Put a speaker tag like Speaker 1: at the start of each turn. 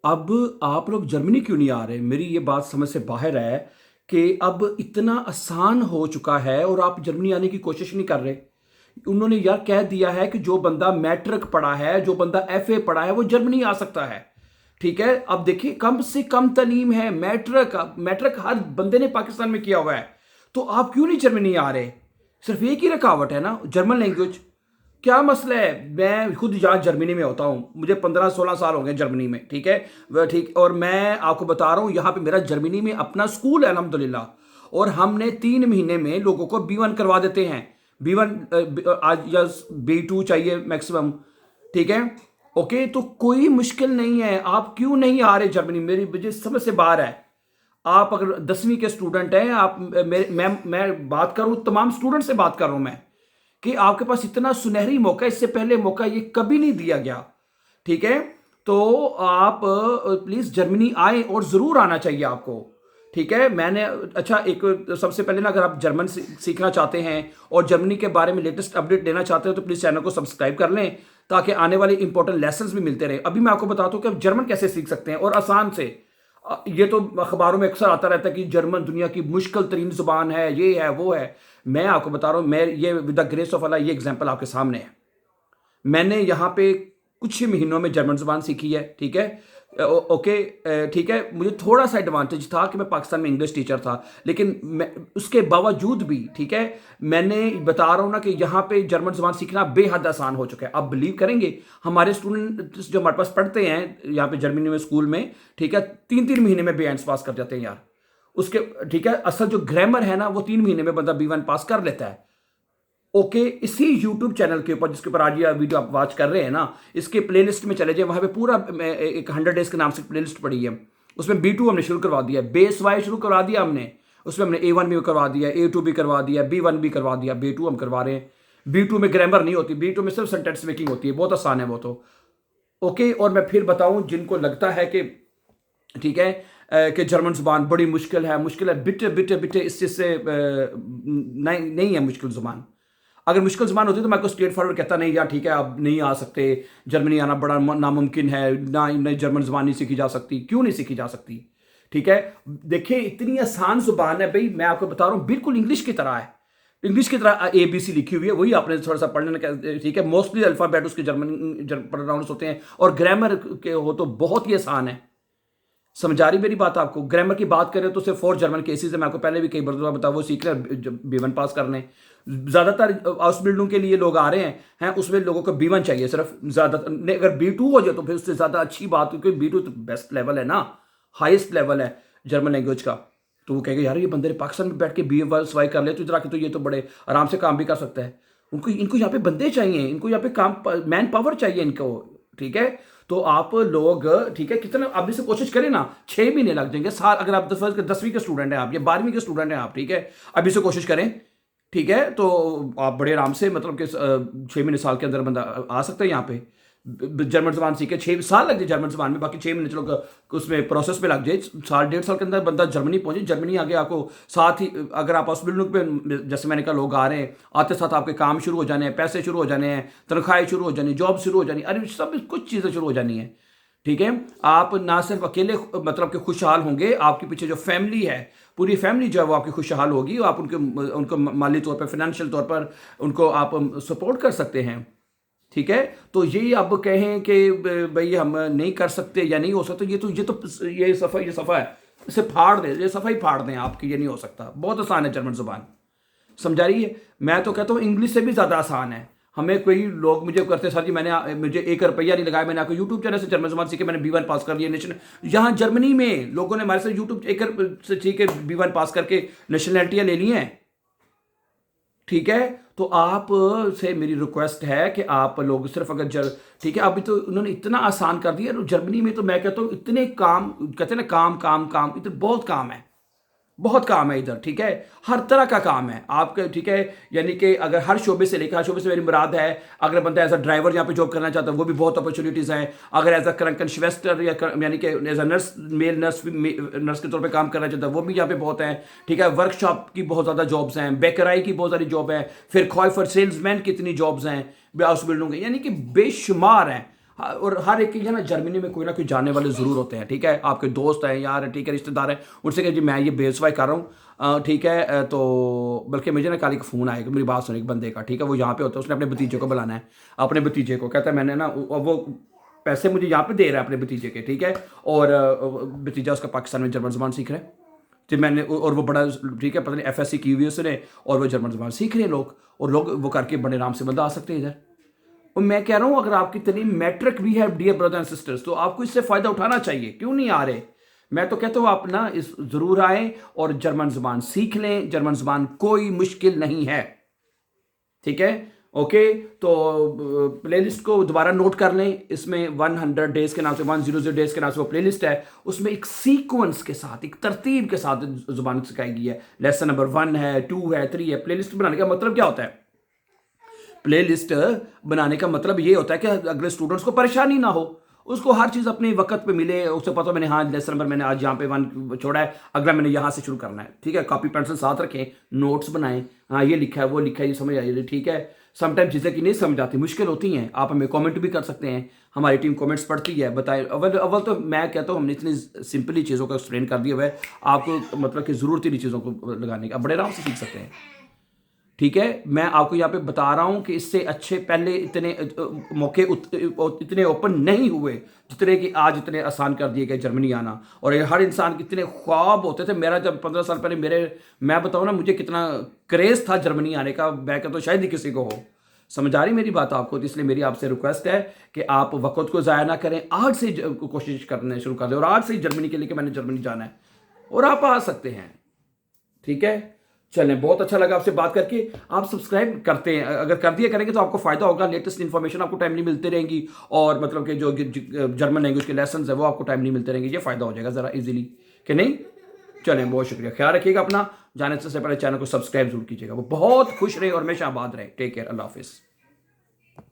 Speaker 1: अब आप लोग जर्मनी क्यों नहीं आ रहे? मेरी ये बात समझ से बाहर है कि अब इतना आसान हो चुका है और आप जर्मनी आने की कोशिश नहीं कर रहे। उन्होंने यार कह दिया है कि जो बंदा मैट्रिक पढ़ा है, जो बंदा एफए पढ़ा है, वो जर्मनी आ सकता है। ठीक है, अब देखिए कम से कम तालीम है मैट्रिक। मैट्रिक हर बंदे ने पाकिस्तान में किया हुआ है, तो आप क्यों नहीं जर्मनी आ रहे? सिर्फ एक ही रुकावट है ना, जर्मन लैंग्वेज। क्या मसला है? मैं खुद यहाँ जर्मनी में होता हूँ, मुझे 15-16 साल हो गए जर्मनी में। ठीक है, वह ठीक। और मैं आपको बता रहा हूँ, यहाँ पे मेरा जर्मनी में अपना स्कूल है अल्हम्दुलिल्लाह, और हमने 3 महीने में लोगों को B1 करवा देते हैं। B1 आज या B2 चाहिए मैक्सिमम। ठीक है, ओके, तो कोई मुश्किल नहीं है। आप क्यों नहीं आ रहे जर्मनी? मेरी मुझे समझ से बाहर है। आप अगर 10वीं के स्टूडेंट हैं, आप मैं बात करूं, तमाम स्टूडेंट से बात कर रहा हूं मैं, कि आपके पास इतना सुनहरी मौका, इससे पहले मौका ये कभी नहीं दिया गया। ठीक है, तो आप प्लीज जर्मनी आए, और जरूर आना चाहिए आपको। ठीक है, मैंने अच्छा एक सबसे पहले ना, अगर आप जर्मन सीखना चाहते हैं और जर्मनी के बारे में लेटेस्ट अपडेट लेना चाहते हो, तो प्लीज चैनल को सब्सक्राइब कर लें, ताकि आने वाले इंपॉर्टेंट लेसन्स भी मिलते रहे। अभी मैं आपको बताता हूँ कि आप जर्मन कैसे सीख सकते हैं, और आसान से। ये तो अखबारों में अक्सर आता रहता है कि जर्मन दुनिया की मुश्किल तरीन जुबान है, ये है वो है। मैं आपको बता रहा हूँ, मैं ये विद द ग्रेस ऑफ अल्लाह, ये एग्जांपल आपके सामने है। मैंने यहाँ पे कुछ ही महीनों में जर्मन जुबान सीखी है। ठीक है, ओके, ठीक है। मुझे थोड़ा सा एडवांटेज था कि मैं पाकिस्तान में इंग्लिश टीचर था, लेकिन मैं उसके बावजूद भी, ठीक है, मैंने बता रहा हूँ ना कि यहाँ पे जर्मन जुबान सीखना बेहद आसान हो चुका है। आप बिलीव करेंगे, हमारे स्टूडेंट जो हमारे पास पढ़ते हैं यहाँ पे जर्मनी में स्कूल में, ठीक है, 3-3 महीने में B1 पास कर जाते हैं यार उसके। ठीक है, असल जो ग्रामर है ना, वो 3 महीने में बंदा B1 पास कर लेता है। ओके, इसी यूट्यूब चैनल के ऊपर जिसके ऊपर आज ये वीडियो आप वॉच कर रहे हैं ना, इसके प्लेलिस्ट में चले जाए, वहां पे पूरा एक 100 डेज के नाम से प्लेलिस्ट पड़ी है। उसमें B2 हमने शुरू करवा दिया, बेस वाई शुरू करवा दिया हमने। उसमें हमने A1 भी करवा दिया, A2 भी करवा दिया, B1 भी करवा दिया, B2 हम करवा रहे हैं। B2 में ग्रामर नहीं होती, B2 में सिर्फ सेंटेंस मेकिंग होती है, बहुत आसान है वो तो। ओके, और मैं फिर बताऊं, जिनको लगता है कि ठीक है कि जर्मन जुबान बड़ी मुश्किल है, बिटे बिटे बिटे इससे नहीं नहीं है मुश्किल जुबान। अगर मुश्किल ज़बान होती तो मैं को स्ट्रेट फॉरवर्ड कहता, नहीं यार ठीक है, आप नहीं आ सकते, जर्मनी आना बड़ा नामुमकिन है, ना नई जर्मन ज़बान नहीं सीखी जा सकती। क्यों नहीं सीखी जा सकती? ठीक है, देखिए इतनी आसान ज़ुबान है भाई, मैं आपको बता रहा हूँ, बिल्कुल इंग्लिश की तरह है। इंग्लिश की तरह ABC लिखी हुई है, वही आपने थोड़ा सा पढ़ लेना ठीक है। मोस्टली अल्फ़ाबेट उसके जर्मन प्रोनाउंस होते हैं, और ग्रामर के हो तो बहुत ही आसान है। समझ आ रही मेरी बात आपको? ग्रामर की बात करें तो सिर्फ 4 जर्मन केसेस है, मैं आपको पहले भी कई बार बता, वो सीख रहे B1 पास करने। ज़्यादातर हाउस बिल्डिंग के लिए लोग आ रहे हैं, उसमें लोगों को B1 चाहिए सिर्फ। ज़्यादातर अगर B2 हो जाए तो फिर उससे ज़्यादा अच्छी बात, क्योंकि B2 तो बेस्ट लेवल है ना, हाईएस्ट लेवल है जर्मन लैंग्वेज का। तो वो कहेंगे यार ये बंदे ने पाकिस्तान में बैठ के B1 कर ले, तो इधर आके तो ये तो बड़े आराम से काम भी कर सकता है। उनको इनको यहाँ पे बंदे चाहिए, इनको यहाँ पे काम मैन पावर चाहिए इनको। ठीक है, तो आप लोग, ठीक है, कितना अभी से कोशिश करें ना, 6 महीने लग जाएंगे, साल। अगर आप 10वीं के स्टूडेंट हैं आप, या 12वीं के स्टूडेंट हैं आप, ठीक है, अभी से कोशिश करें, ठीक है, तो आप बड़े आराम से, मतलब कि 6 महीने साल के अंदर बंदा आ सकता है यहाँ पे। जर्मन जबान सीखे, 6 साल लग जाए जर्मन जबान में, बाकी 6 महीने चलो उसमें प्रोसेस पे लग जाए, साल 1.5 साल के अंदर बंदा जर्मनी पहुंचे। जर्मनी आगे आपको साथ ही, अगर आप हॉस्पिटल पे, जैसे मैंने कहा, लोग आ रहे हैं, आते साथ आपके काम शुरू हो जाने हैं, पैसे शुरू हो जाने हैं, तनख्वाहें शुरू हो जानी, जॉब शुरू हो जानी, अरे सब कुछ चीज़ें शुरू हो जानी है। ठीक है, आप ना सिर्फ अकेले मतलब कि खुशहाल होंगे, आपके पीछे जो फैमिली है, पूरी फैमिली जो है वो आपकी खुशहाल होगी। आप उनको माली तौर पर, फाइनेंशियल तौर पर उनको आप सपोर्ट कर सकते हैं। ठीक है, तो ये अब कहें कि भाई हम नहीं कर सकते या नहीं हो सकता, ये सफ़ा है, इसे फाड़ दें, ये सफ़ा ही फाड़ दें आपकी, ये नहीं हो सकता। बहुत आसान है जर्मन ज़ुबान, समझा रही है? मैं तो कहता हूँ इंग्लिश से भी ज़्यादा आसान है। हमें कोई लोग मुझे करते, सर जी मुझे 1 रुपया नहीं लगाया, मैंने आपको यूट्यूब चैनल से जर्मन ज़ुबान सीखे, मैंने B1 पास कर लिया नेशनल। यहाँ जर्मनी में लोगों ने हमारे से यूट्यूब 1 से सीख के B1 पास करके नेशनलिटियाँ ले ली हैं। ठीक है, तो आप से मेरी रिक्वेस्ट है कि आप लोग सिर्फ अगर ठीक है, अभी तो उन्होंने इतना आसान कर दिया जर्मनी में, तो मैं कहता हूँ इतने काम, कहते हैं ना, काम काम काम, इतने बहुत काम है, बहुत काम है इधर। ठीक है, हर तरह का काम है आपके। ठीक है, यानी कि अगर हर शोबे से लेकर, हर शोबे से मेरी मुराद है, अगर बंदा एज अ ड्राइवर यहाँ पे जॉब करना चाहता है, वो भी बहुत अपॉर्चुनिटीज़ हैं। अगर एज अ कंशवेस्टर या यानी कि as a nurse, male nurse के तौर पे काम करना चाहता है, वो भी यहाँ पे बहुत है। ठीक है, वर्कशॉप की बहुत ज़्यादा जॉब्स हैं, बेकराई की बहुत सारी जॉब है, फिर खॉय फॉर सेल्समैन की इतनी जॉब्स हैं, हाउस बिल्डिंग की, यानी कि बेशुमार हैं। और हर एक की ना जर्मनी में कोई ना कोई जानने वाले ज़रूर होते हैं, ठीक है, आपके दोस्त हैं यार, ठीक है, रिश्तेदार हैं, उनसे कह जी मैं ये बेसवाई कर रहा हूँ, ठीक है, तो बल्कि मुझे ना कल एक फ़ोन आएगा, मेरी बात सुने, एक बंदे का, ठीक है, वो यहाँ पे होता है, उसने अपने भतीजे को बुलाना है, अपने भतीजे को कहता है मैंने ना, वो पैसे मुझे यहाँ पे दे रहा है अपने भतीजे के, ठीक है, और भतीजा उसका पाकिस्तान में जर्मन ज़बान सीख रहा है, तो मैंने, और वो बड़ा, ठीक है, पता नहीं FSC की हुई है उसने, और वो जर्मन ज़बान सीख रहे हैं लोग, और लोग वो करके बड़े आराम से बंदा आ सकते हैं इधर। और मैं कह रहा हूँ अगर आपकी इतनी मैट्रिक भी है डियर ब्रदर एंड सिस्टर्स, तो आपको इससे फ़ायदा उठाना चाहिए, क्यों नहीं आ रहे? मैं तो कहता हूँ आप ना इस ज़रूर आए और जर्मन ज़बान सीख लें, जर्मन ज़बान कोई मुश्किल नहीं है, ठीक है, ओके। तो प्लेलिस्ट को दोबारा नोट कर लें, इसमें 100 डेज के नाम से, 100 डेज के नाम से वो प्लेलिस्ट है, उसमें एक सीक्वेंस के साथ, एक तरतीब के साथ जुबान सिखाई गई है। लेसन नंबर 1 है, 2 है, 3 है। प्लेलिस्ट बनाने का मतलब क्या होता है? प्लेलिस्ट बनाने का मतलब ये होता है कि अगले स्टूडेंट्स को परेशानी ना हो, उसको हर चीज़ अपने वक्त पे मिले, उसे पता मैंने हाँ लेसन नंबर मैंने आज यहाँ पे 1 छोड़ा है, अगला मैंने यहाँ से शुरू करना है, ठीक है। कॉपी पेंसिल साथ रखें, नोट्स बनाएं, हाँ ये लिखा है, वो लिखा है, ये समझ आई, ठीक है। समटाइम चीज़ें की नहीं समझ आती, मुश्किल होती हैं, आप हमें कमेंट भी कर सकते हैं, हमारी टीम कमेंट्स पढ़ती है, बताए। अव्वल अव्वल तो मैं कहता हूँ हमने इतनी सिंपली चीज़ों को एक्सप्लेन कर दिया हुआ है, आपको मतलब कि ज़रूरत ही नहीं चीज़ों को लगाने का, बड़े आराम से सीख सकते हैं, ठीक है। मैं आपको यहाँ पे बता रहा हूँ कि इससे अच्छे पहले इतने मौके इतने ओपन नहीं हुए जितने कि आज इतने आसान कर दिए गए जर्मनी आना। और ये हर इंसान के इतने ख्वाब होते थे। मेरा जब 15 साल पहले मैं बताऊँ ना, मुझे कितना क्रेज़ था जर्मनी आने का, मैं कहता तो शायद ही किसी को हो। समझ आ रही मेरी बात आपको? तो इसलिए मेरी आपसे रिक्वेस्ट है कि आप वक्त को ज़ाया ना करें, आज से कोशिश करने शुरू कर दें, और आज से ही जर्मनी के लिए कि मैंने जर्मनी जाना है, और आप आ सकते हैं, ठीक है। चलें, बहुत अच्छा लगा आपसे बात करके। आप सब्सक्राइब करते हैं, अगर कर दिया करेंगे तो आपको फ़ायदा होगा, लेटेस्ट इन्फॉर्मेशन आपको टाइमली मिलती रहेंगी, और मतलब कि जो जर्मन लैंग्वेज के लेसन है वो आपको टाइमली मिलते रहेंगे, ये फ़ायदा हो जाएगा ज़रा इजीली, कि नहीं? चलें, बहुत शुक्रिया, ख्याल रखिएगा अपना, जाने से पहले चैनल को सब्सक्राइब जरूर कीजिएगा। वो बहुत खुश रहे और हमेशा आबाद रहे। टेक केयर, अल्लाह हाफिज़।